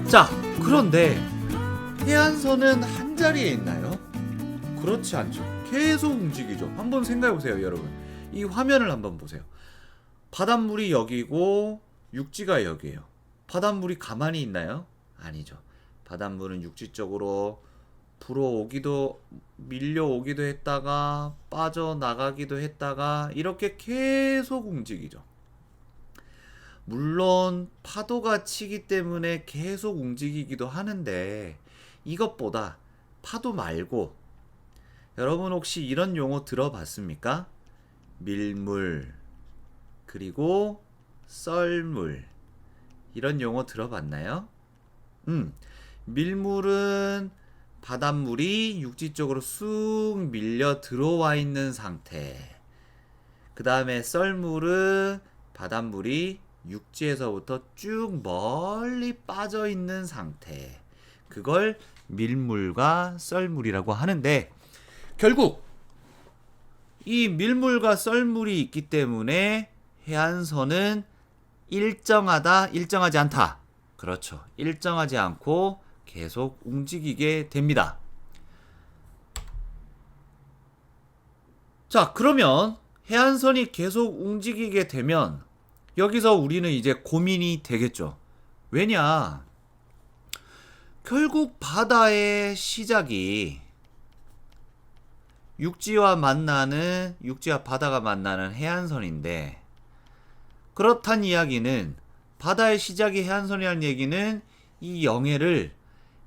자, 그런데 해안선은 한 자리에 있나요? 그렇지 않죠. 계속 움직이죠. 한번 생각해 보세요, 여러분. 이 화면을 한번 보세요. 바닷물이 여기고 육지가 여기예요. 바닷물이 가만히 있나요? 아니죠. 바닷물은 육지 쪽으로 불어오기도 밀려오기도 했다가 빠져나가기도 했다가 이렇게 계속 움직이죠. 물론 파도가 치기 때문에 계속 움직이기도 하는데 이것보다 파도 말고 여러분 혹시 이런 용어 들어봤습니까? 밀물 그리고 썰물 이런 용어 들어봤나요? 밀물은 바닷물이 육지 쪽으로 쑥 밀려 들어와 있는 상태. 그 다음에 썰물은 바닷물이 육지에서부터 쭉 멀리 빠져 있는 상태. 그걸 밀물과 썰물이라고 하는데 결국 이 밀물과 썰물이 있기 때문에 해안선은 일정하다, 일정하지 않다. 그렇죠. 일정하지 않고 계속 움직이게 됩니다. 자, 그러면 해안선이 계속 움직이게 되면 여기서 우리는 이제 고민이 되겠죠. 왜냐? 결국 바다의 시작이 육지와 바다가 만나는 해안선인데 그렇단 이야기는 바다의 시작이 해안선이라는 얘기는 이 영해를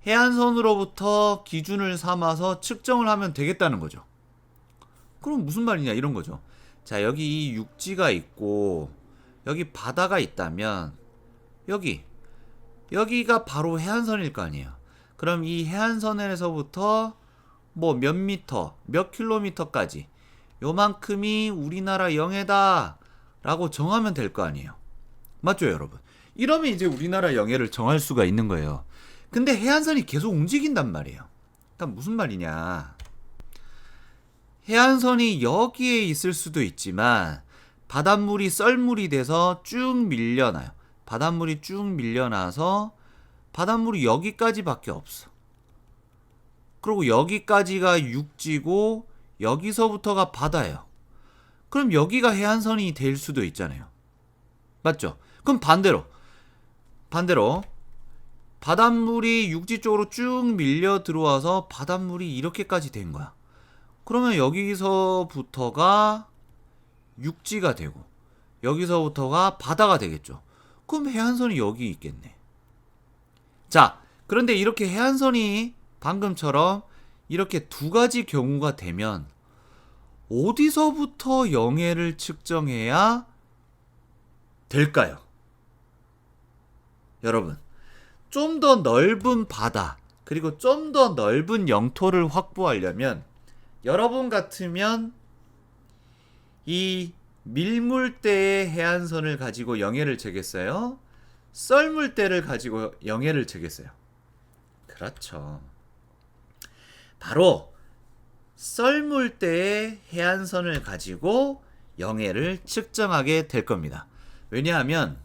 해안선으로부터 기준을 삼아서 측정을 하면 되겠다는 거죠. 그럼 무슨 말이냐 이런 거죠. 자, 여기 이 육지가 있고 여기 바다가 있다면 여기가 바로 해안선일 거 아니에요. 그럼 이 해안선에서부터 뭐 몇 미터, 몇 킬로미터까지 요만큼이 우리나라 영해다 라고 정하면 될 거 아니에요. 맞죠, 여러분? 이러면 이제 우리나라 영해를 정할 수가 있는 거예요. 근데 해안선이 계속 움직인단 말이에요. 그러니까 무슨 말이냐? 해안선이 여기에 있을 수도 있지만 바닷물이 썰물이 돼서 쭉 밀려나요. 바닷물이 쭉 밀려나서 바닷물이 여기까지밖에 없어. 그리고 여기까지가 육지고 여기서부터가 바다예요. 그럼 여기가 해안선이 될 수도 있잖아요. 맞죠? 그럼 반대로 바닷물이 육지 쪽으로 쭉 밀려 들어와서 바닷물이 이렇게까지 된 거야. 그러면 여기서부터가 육지가 되고 여기서부터가 바다가 되겠죠. 그럼 해안선이 여기 있겠네. 자, 그런데 이렇게 해안선이 방금처럼 이렇게 두 가지 경우가 되면 어디서부터 영해를 측정해야 될까요? 여러분, 좀 더 넓은 바다 그리고 좀 더 넓은 영토를 확보하려면 여러분 같으면 이 밀물대의 해안선을 가지고 영해를 재겠어요? 썰물대를 가지고 영해를 재겠어요? 그렇죠. 바로 썰물대의 해안선을 가지고 영해를 측정하게 될 겁니다. 왜냐하면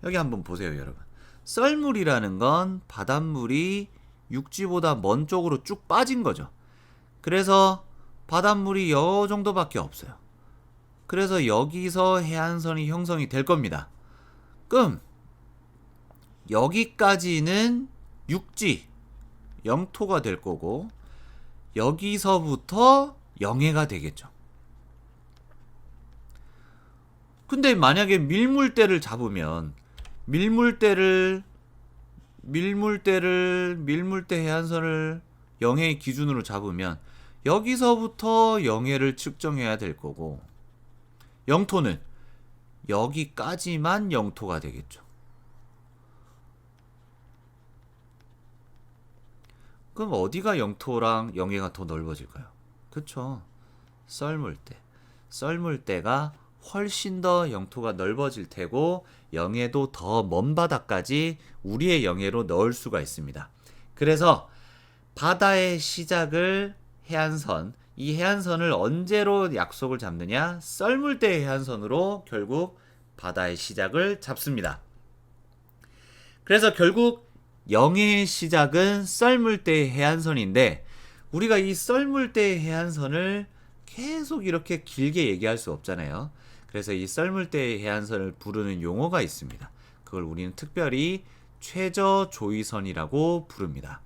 여기 한번 보세요, 여러분. 썰물이라는 건 바닷물이 육지보다 먼 쪽으로 쭉 빠진 거죠. 그래서 바닷물이 요 정도밖에 없어요. 그래서 여기서 해안선이 형성이 될 겁니다. 그럼 여기까지는 육지, 영토가 될 거고 여기서부터 영해가 되겠죠. 근데 만약에 밀물대를 잡으면 밀물대 해안선을 영해의 기준으로 잡으면 여기서부터 영해를 측정해야 될 거고 영토는 여기까지만 영토가 되겠죠. 그럼 어디가 영토랑 영해가 더 넓어질까요? 그쵸? 썰물대가 훨씬 더 영토가 넓어질 테고 영해도 더 먼 바다까지 우리의 영해로 넣을 수가 있습니다. 그래서 바다의 시작을 해안선, 이 해안선을 언제로 약속을 잡느냐? 썰물대 해안선으로 결국 바다의 시작을 잡습니다. 그래서 결국 영해의 시작은 썰물대의 해안선인데 우리가 이 썰물대의 해안선을 계속 이렇게 길게 얘기할 수 없잖아요. 그래서 이 썰물대의 해안선을 부르는 용어가 있습니다. 그걸 우리는 특별히 최저조위선이라고 부릅니다.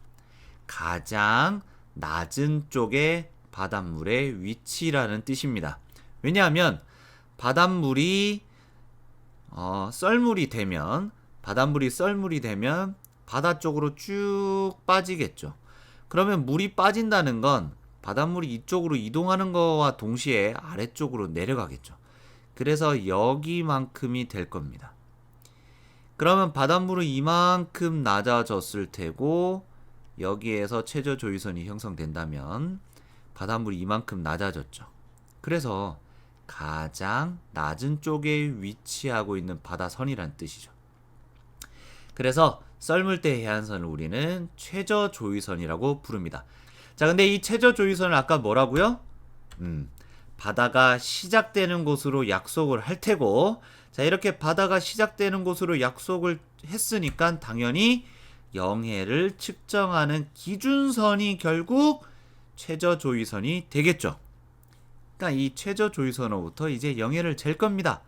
가장 낮은 쪽의 바닷물의 위치라는 뜻입니다. 왜냐하면 바닷물이 바닷물이 썰물이 되면 바다 쪽으로 쭉 빠지겠죠. 그러면 물이 빠진다는 건 바닷물이 이쪽으로 이동하는 거와 동시에 아래쪽으로 내려가겠죠. 그래서 여기만큼이 될 겁니다. 그러면 바닷물은 이만큼 낮아졌을 테고 여기에서 최저조위선이 형성된다면 바닷물이 이만큼 낮아졌죠. 그래서 가장 낮은 쪽에 위치하고 있는 바다선이란 뜻이죠. 그래서 썰물대 해안선을 우리는 최저조위선이라고 부릅니다. 자, 근데 이 최저조위선을 아까 뭐라고요? 바다가 시작되는 곳으로 약속을 할 테고, 자, 이렇게 바다가 시작되는 곳으로 약속을 했으니까 당연히 영해를 측정하는 기준선이 결국 최저조위선이 되겠죠. 그러니까 이 최저조위선으로부터 이제 영해를 잴 겁니다.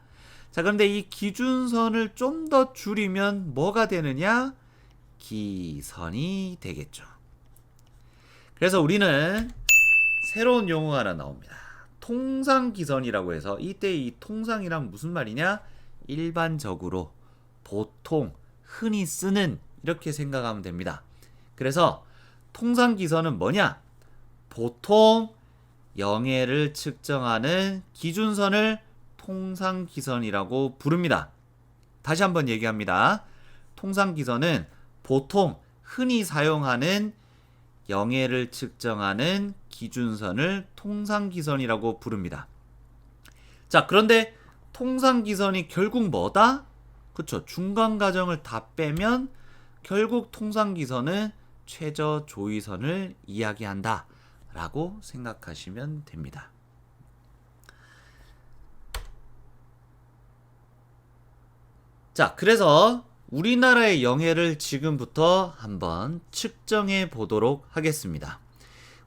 자, 그런데 이 기준선을 좀 더 줄이면 뭐가 되느냐? 기선이 되겠죠. 그래서 우리는 새로운 용어가 하나 나옵니다. 통상기선이라고 해서 이때 이 통상이란 무슨 말이냐? 일반적으로, 보통, 흔히 쓰는 이렇게 생각하면 됩니다. 그래서 통상기선은 뭐냐? 보통 영해를 측정하는 기준선을 통상기선이라고 부릅니다. 다시 한번 얘기합니다. 통상기선은 보통 흔히 사용하는 영해를 측정하는 기준선을 통상기선이라고 부릅니다. 자, 그런데 통상기선이 결국 뭐다? 그쵸, 중간과정을 다 빼면 결국 통상기선은 최저조위선을 이야기한다 라고 생각하시면 됩니다. 자, 그래서 우리나라의 영해를 지금부터 한번 측정해 보도록 하겠습니다.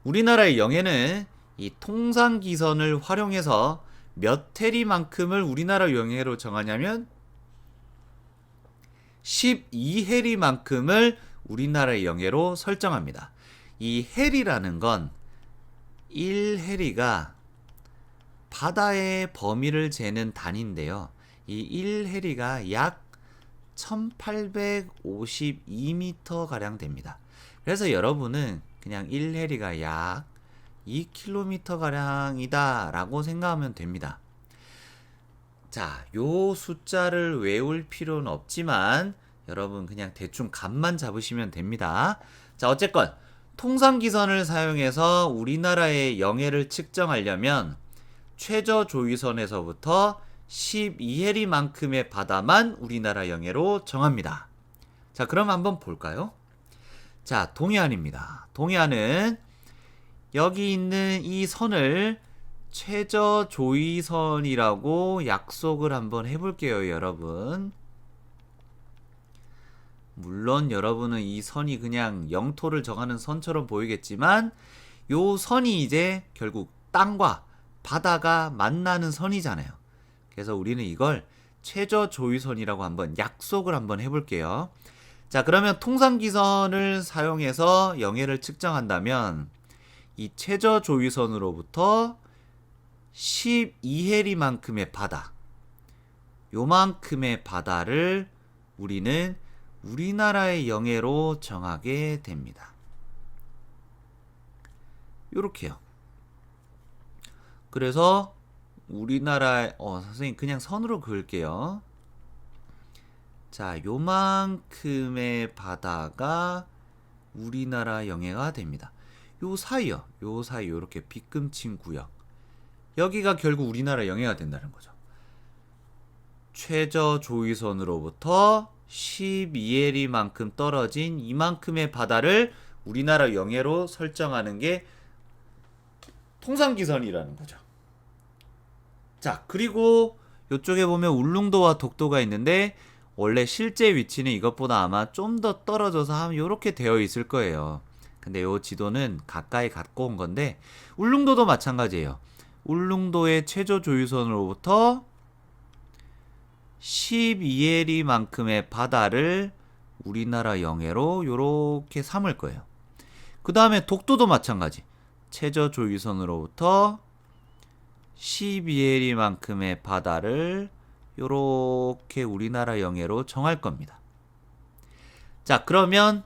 우리나라의 영해는 이 통상기선을 활용해서 몇 해리만큼을 우리나라 영해로 정하냐면 12해리만큼을 우리나라의 영해로 설정합니다. 이 해리라는 건 1해리가 바다의 범위를 재는 단위인데요. 이 1해리가 약 1852m 가량 됩니다. 그래서 여러분은 그냥 1해리가 약 2km 가량이다 라고 생각하면 됩니다. 자, 요 숫자를 외울 필요는 없지만 여러분 그냥 대충 감만 잡으시면 됩니다. 자, 어쨌건 통상기선을 사용해서 우리나라의 영해를 측정하려면 최저조위선에서부터 12해리만큼의 바다만 우리나라 영해로 정합니다. 자, 그럼 한번 볼까요? 자, 동해안입니다. 동해안은 여기 있는 이 선을 최저조위선이라고 약속을 한번 해볼게요, 여러분. 물론 여러분은 이 선이 그냥 영토를 정하는 선처럼 보이겠지만 요 선이 이제 결국 땅과 바다가 만나는 선이잖아요. 그래서 우리는 이걸 최저조위선이라고 한번 약속을 한번 해볼게요. 자, 그러면 통상기선을 사용해서 영해를 측정한다면 이 최저조위선으로부터 12해리만큼의 바다, 요만큼의 바다를 우리는 우리나라의 영해로 정하게 됩니다. 요렇게요. 그래서 우리나라의 선생님 그냥 선으로 그을게요. 자, 요만큼의 바다가 우리나라 영해가 됩니다. 요 사이요. 요 사이 요렇게 빗금친 구역. 여기가 결국 우리나라 영해가 된다는 거죠. 최저조위선으로부터 12해리만큼 떨어진 이만큼의 바다를 우리나라 영해로 설정하는 게 통상기선이라는 거죠. 자, 그리고 이쪽에 보면 울릉도와 독도가 있는데 원래 실제 위치는 이것보다 아마 좀 더 떨어져서 한 요렇게 되어 있을 거예요. 근데 요 지도는 가까이 갖고 온 건데 울릉도도 마찬가지예요. 울릉도의 최저 조유선으로부터 12에리만큼의 바다를 우리나라 영해로 요렇게 삼을 거예요. 그 다음에 독도도 마찬가지. 최저 조유선으로부터 12에리만큼의 바다를 요렇게 우리나라 영해로 정할 겁니다. 자, 그러면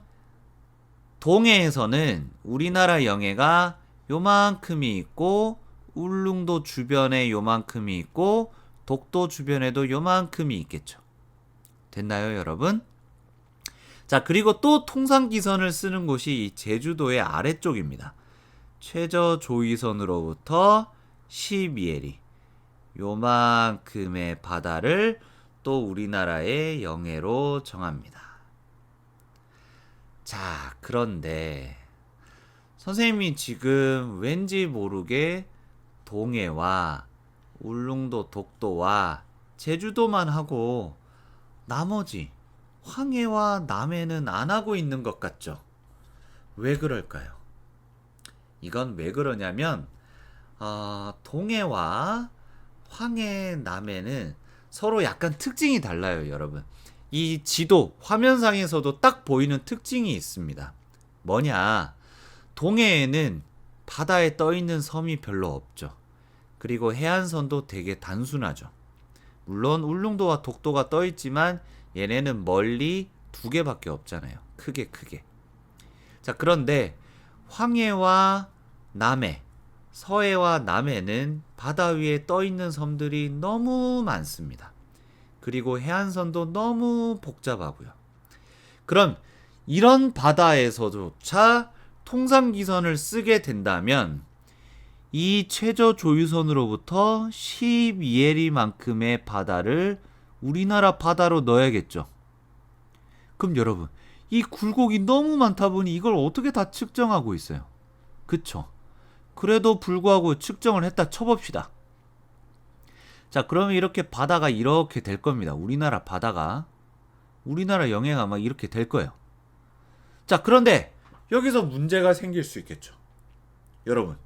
동해에서는 우리나라 영해가 요만큼이 있고 울릉도 주변에 요만큼이 있고 독도 주변에도 요만큼이 있겠죠. 됐나요, 여러분? 자, 그리고 또 통상기선을 쓰는 곳이 이 제주도의 아래쪽입니다. 최저 조위선으로부터 12에리 요만큼의 바다를 또 우리나라의 영해로 정합니다. 자, 그런데 선생님이 지금 왠지 모르게 동해와 울릉도, 독도와 제주도만 하고 나머지 황해와 남해는 안 하고 있는 것 같죠? 왜 그럴까요? 이건 왜 그러냐면 동해와 황해, 남해는 서로 약간 특징이 달라요, 여러분. 이 지도, 화면상에서도 딱 보이는 특징이 있습니다. 뭐냐? 동해에는 바다에 떠 있는 섬이 별로 없죠. 그리고 해안선도 되게 단순하죠. 물론 울릉도와 독도가 떠 있지만 얘네는 멀리 두 개밖에 없잖아요. 크게. 자, 그런데 황해와 남해, 서해와 남해는 바다 위에 떠 있는 섬들이 너무 많습니다. 그리고 해안선도 너무 복잡하고요. 그럼 이런 바다에서조차 통상기선을 쓰게 된다면 이 최저 조유선으로부터 12에리만큼의 바다를 우리나라 바다로 넣어야겠죠. 그럼 여러분, 이 굴곡이 너무 많다 보니 이걸 어떻게 다 측정하고 있어요? 그쵸? 그래도 불구하고 측정을 했다 쳐봅시다. 자, 그러면 이렇게 바다가 이렇게 될 겁니다. 우리나라 바다가, 우리나라 영해가 아마 이렇게 될 거예요. 자, 그런데 여기서 문제가 생길 수 있겠죠. 여러분,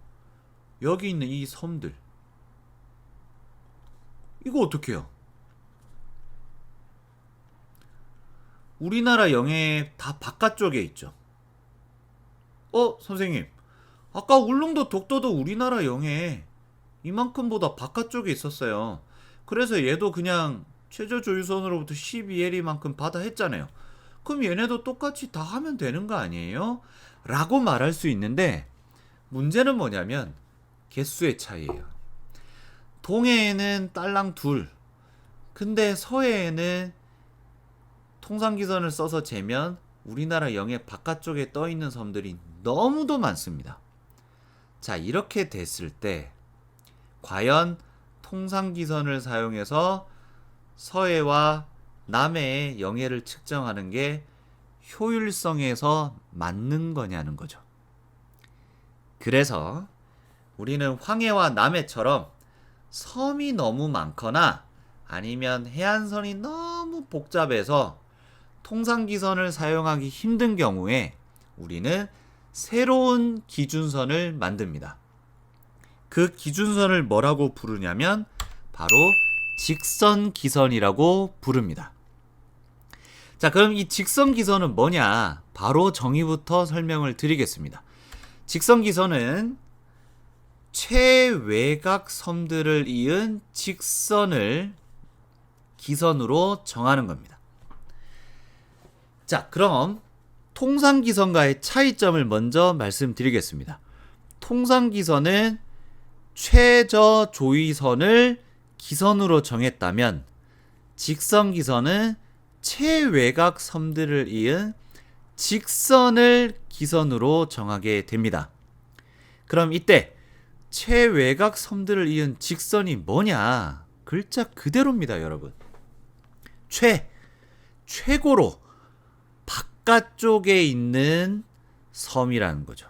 여기 있는 이 섬들, 이거 어떻게 해요? 우리나라 영해 다 바깥쪽에 있죠. 선생님, 아까 울릉도, 독도도 우리나라 영해 이만큼보다 바깥쪽에 있었어요. 그래서 얘도 그냥 최저 조유선으로부터 12에리만큼 바다 했잖아요. 그럼 얘네도 똑같이 다 하면 되는 거 아니에요? 라고 말할 수 있는데 문제는 뭐냐면 개수의 차이예요. 동해에는 딸랑 둘, 근데 서해에는 통상기선을 써서 재면 우리나라 영해 바깥쪽에 떠 있는 섬들이 너무도 많습니다. 자, 이렇게 됐을 때 과연 통상기선을 사용해서 서해와 남해의 영해를 측정하는 게 효율성에서 맞는 거냐는 거죠. 그래서 우리는 황해와 남해처럼 섬이 너무 많거나 아니면 해안선이 너무 복잡해서 통상기선을 사용하기 힘든 경우에 우리는 새로운 기준선을 만듭니다. 그 기준선을 뭐라고 부르냐면 바로 직선기선이라고 부릅니다. 자, 그럼 이 직선기선은 뭐냐? 바로 정의부터 설명을 드리겠습니다. 직선기선은 최외곽 섬들을 이은 직선을 기선으로 정하는 겁니다. 자, 그럼 통상기선과의 차이점을 먼저 말씀드리겠습니다. 통상기선은 최저 조위선을 기선으로 정했다면 직선기선은 최외곽 섬들을 이은 직선을 기선으로 정하게 됩니다. 그럼 이때 최외곽 섬들을 이은 직선이 뭐냐? 글자 그대로입니다, 여러분. 최고로 바깥쪽에 있는 섬이라는 거죠.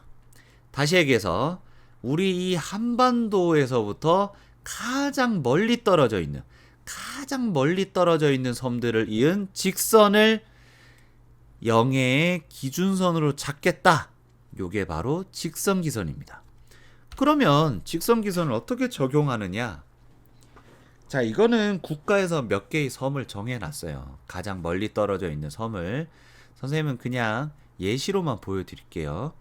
다시 얘기해서 우리 이 한반도에서부터 가장 멀리 떨어져 있는, 가장 멀리 떨어져 있는 섬들을 이은 직선을 영해의 기준선으로 잡겠다. 요게 바로 직선기선입니다. 그러면 직선기선을 어떻게 적용하느냐? 자, 이거는 국가에서 몇 개의 섬을 정해놨어요. 가장 멀리 떨어져 있는 섬을. 선생님은 그냥 예시로만 보여드릴게요.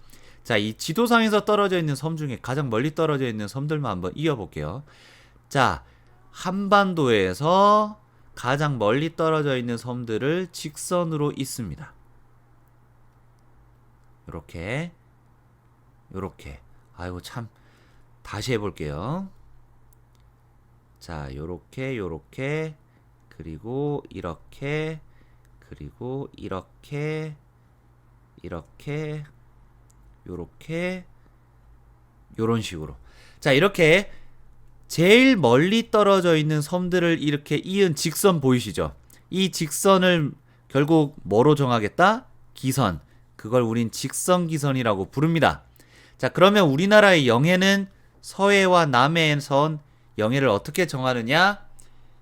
자, 이 지도상에서 떨어져 있는 섬 중에 가장 멀리 떨어져 있는 섬들만 한번 이어볼게요. 자, 한반도에서 가장 멀리 떨어져 있는 섬들을 직선으로 잇습니다. 요렇게, 요렇게. 아이고, 참. 다시 해볼게요. 자, 요렇게, 요렇게, 그리고 이렇게, 그리고 이렇게, 이렇게, 요렇게, 요런 식으로. 자, 이렇게 제일 멀리 떨어져 있는 섬들을 이렇게 이은 직선 보이시죠? 이 직선을 결국 뭐로 정하겠다? 기선. 그걸 우린 직선기선이라고 부릅니다. 자, 그러면 우리나라의 영해는 서해와 남해에선 영해를 어떻게 정하느냐?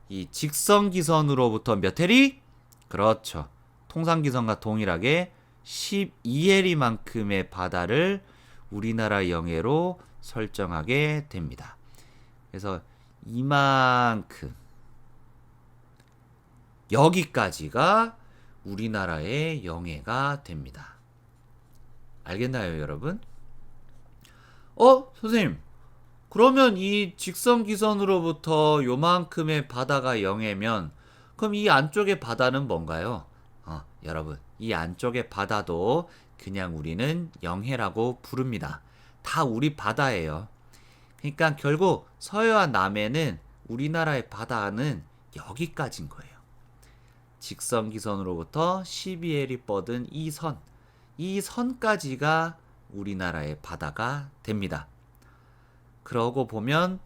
이 직선기선으로부터 몇 해리? 그렇죠. 통상기선과 동일하게 12해리만큼의 바다를 우리나라 영해로 설정하게 됩니다. 그래서 이만큼 여기까지가 우리나라의 영해가 됩니다. 알겠나요, 여러분? 선생님, 그러면 이 직선기선으로부터 요만큼의 바다가 영해면 그럼 이 안쪽의 바다는 뭔가요? 여러분, 이 안쪽의 바다도 그냥 우리는 영해라고 부릅니다. 다 우리 바다예요. 그러니까 결국 서해와 남해는 우리나라의 바다는 여기까지인 거예요. 직선기선으로부터 12해리 뻗은 이 선까지가 우리나라의 바다가 됩니다. 그러고 보면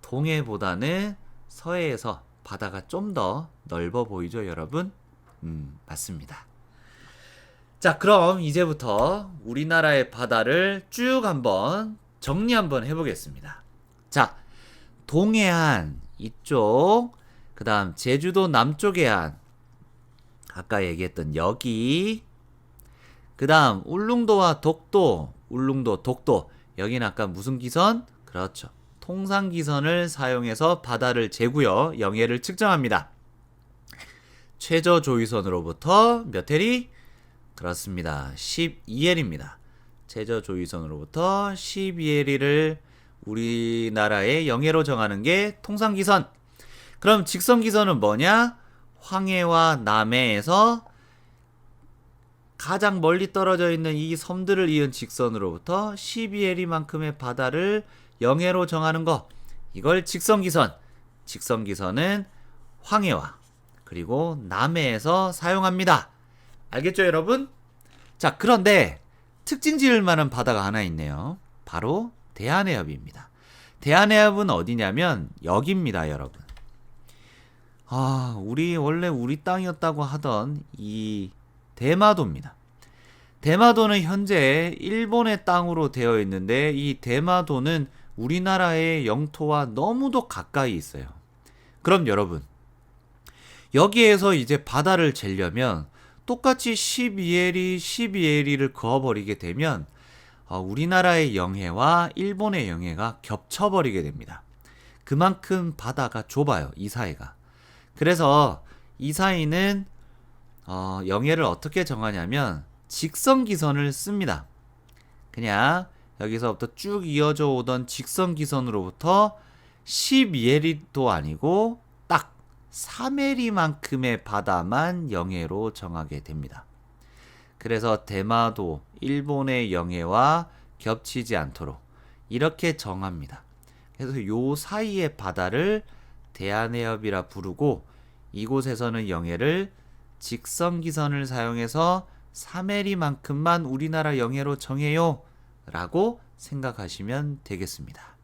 동해보다는 서해에서 바다가 좀 더 넓어 보이죠, 여러분? 맞습니다. 자, 그럼 이제부터 우리나라의 바다를 쭉 한번 정리 한번 해보겠습니다. 자, 동해안 이쪽, 그 다음 제주도 남쪽 해안, 아까 얘기했던 여기, 그 다음 울릉도와 독도, 울릉도, 독도, 여기는 아까 무슨 기선? 그렇죠. 통상기선을 사용해서 바다를 재고요, 영해를 측정합니다. 최저조위선으로부터 몇 해리? 그렇습니다. 12해리입니다. 최저조위선으로부터 12해리를 우리나라의 영해로 정하는 게 통상기선. 그럼 직선기선은 뭐냐? 황해와 남해에서 가장 멀리 떨어져 있는 이 섬들을 이은 직선으로부터 12해리만큼의 바다를 영해로 정하는 거, 이걸 직선기선. 직선기선은 황해와 그리고 남해에서 사용합니다. 알겠죠, 여러분? 자, 그런데 특징 지을 만한 바다가 하나 있네요. 바로 대한해협입니다. 대한해협은 어디냐면 여기입니다, 여러분. 원래 우리 땅이었다고 하던 이 대마도입니다. 대마도는 현재 일본의 땅으로 되어 있는데 이 대마도는 우리나라의 영토와 너무도 가까이 있어요. 그럼 여러분, 여기에서 이제 바다를 재려면 똑같이 12해리를 그어버리게 되면 우리나라의 영해와 일본의 영해가 겹쳐버리게 됩니다. 그만큼 바다가 좁아요, 이 사이가. 그래서 이 사이는 영해를 어떻게 정하냐면 직선기선을 씁니다. 그냥 여기서부터 쭉 이어져 오던 직선기선으로부터 12해리도 아니고 딱 3해리만큼의 바다만 영해로 정하게 됩니다. 그래서 대마도, 일본의 영해와 겹치지 않도록 이렇게 정합니다. 그래서 요 사이의 바다를 대한해협이라 부르고, 이곳에서는 영해를 직선기선을 사용해서 3해리만큼만 우리나라 영해로 정해요 라고 생각하시면 되겠습니다.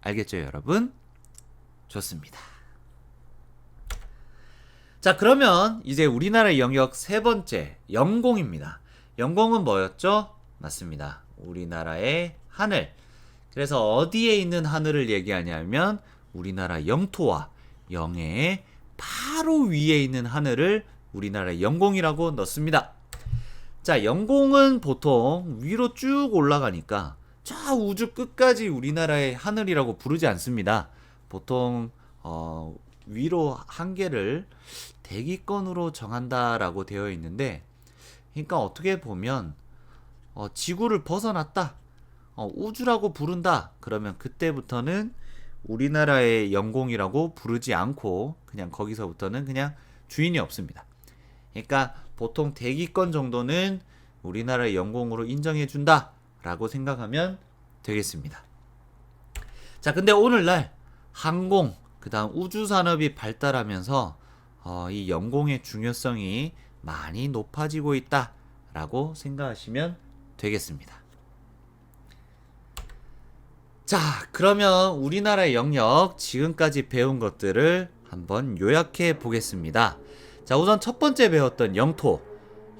알겠죠, 여러분? 좋습니다. 자, 그러면 이제 우리나라 영역 세 번째, 영공입니다. 영공은 뭐였죠? 맞습니다. 우리나라의 하늘. 그래서 어디에 있는 하늘을 얘기하냐면 우리나라 영토와 영해 바로 위에 있는 하늘을 우리나라의 영공이라고 넣습니다. 자, 영공은 보통 위로 쭉 올라가니까 저 우주 끝까지 우리나라의 하늘이라고 부르지 않습니다. 보통 위로 한계를 대기권으로 정한다라고 되어 있는데, 그러니까 어떻게 보면 지구를 벗어났다, 우주라고 부른다, 그러면 그때부터는 우리나라의 영공이라고 부르지 않고 그냥 거기서부터는 그냥 주인이 없습니다. 그러니까 보통 대기권 정도는 우리나라의 영공으로 인정해 준다 라고 생각하면 되겠습니다. 자, 근데 오늘날 항공, 그 다음 우주산업이 발달하면서 이 영공의 중요성이 많이 높아지고 있다 라고 생각하시면 되겠습니다. 자, 그러면 우리나라의 영역 지금까지 배운 것들을 한번 요약해 보겠습니다. 자, 우선 첫 번째 배웠던 영토.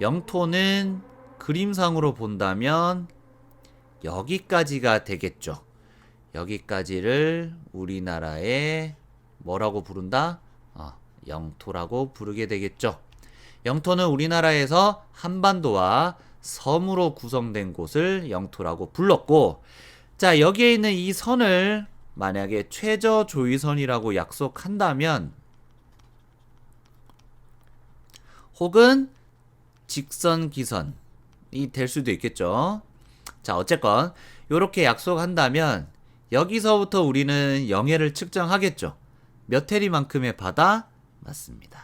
영토는 그림상으로 본다면 여기까지가 되겠죠. 여기까지를 우리나라의 뭐라고 부른다? 영토라고 부르게 되겠죠. 영토는 우리나라에서 한반도와 섬으로 구성된 곳을 영토라고 불렀고, 자, 여기에 있는 이 선을 만약에 최저조위선이라고 약속한다면, 혹은 직선기선이 될 수도 있겠죠. 자, 어쨌건 이렇게 약속한다면 여기서부터 우리는 영해를 측정하겠죠. 몇 해리만큼의 바다? 맞습니다.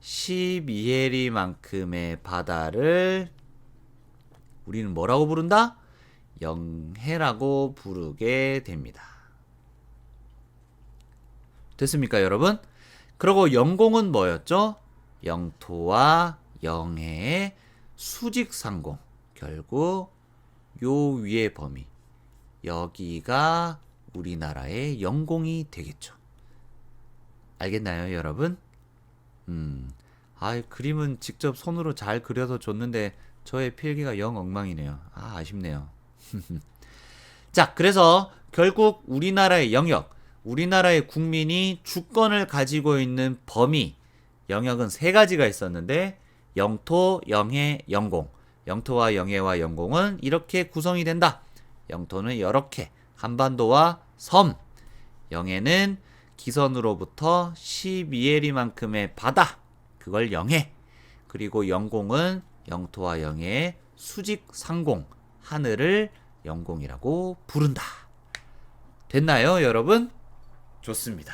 12해리만큼의 바다를 우리는 뭐라고 부른다? 영해라고 부르게 됩니다. 됐습니까, 여러분? 그리고 영공은 뭐였죠? 영토와 영해의 수직상공. 결국 요 위의 범위, 여기가 우리나라의 영공이 되겠죠. 알겠나요, 여러분? 그림은 직접 손으로 잘 그려서 줬는데 저의 필기가 영 엉망이네요. 아쉽네요. 자, 그래서 결국 우리나라의 영역, 우리나라의 국민이 주권을 가지고 있는 범위, 영역은 세 가지가 있었는데, 영토, 영해, 영공. 영토와 영해와 영공은 이렇게 구성이 된다. 영토는 이렇게 한반도와 섬, 영해는 기선으로부터 12해리만큼의 바다, 그걸 영해. 그리고 영공은 영토와 영해의 수직 상공, 하늘을 영공이라고 부른다. 됐나요, 여러분? 좋습니다.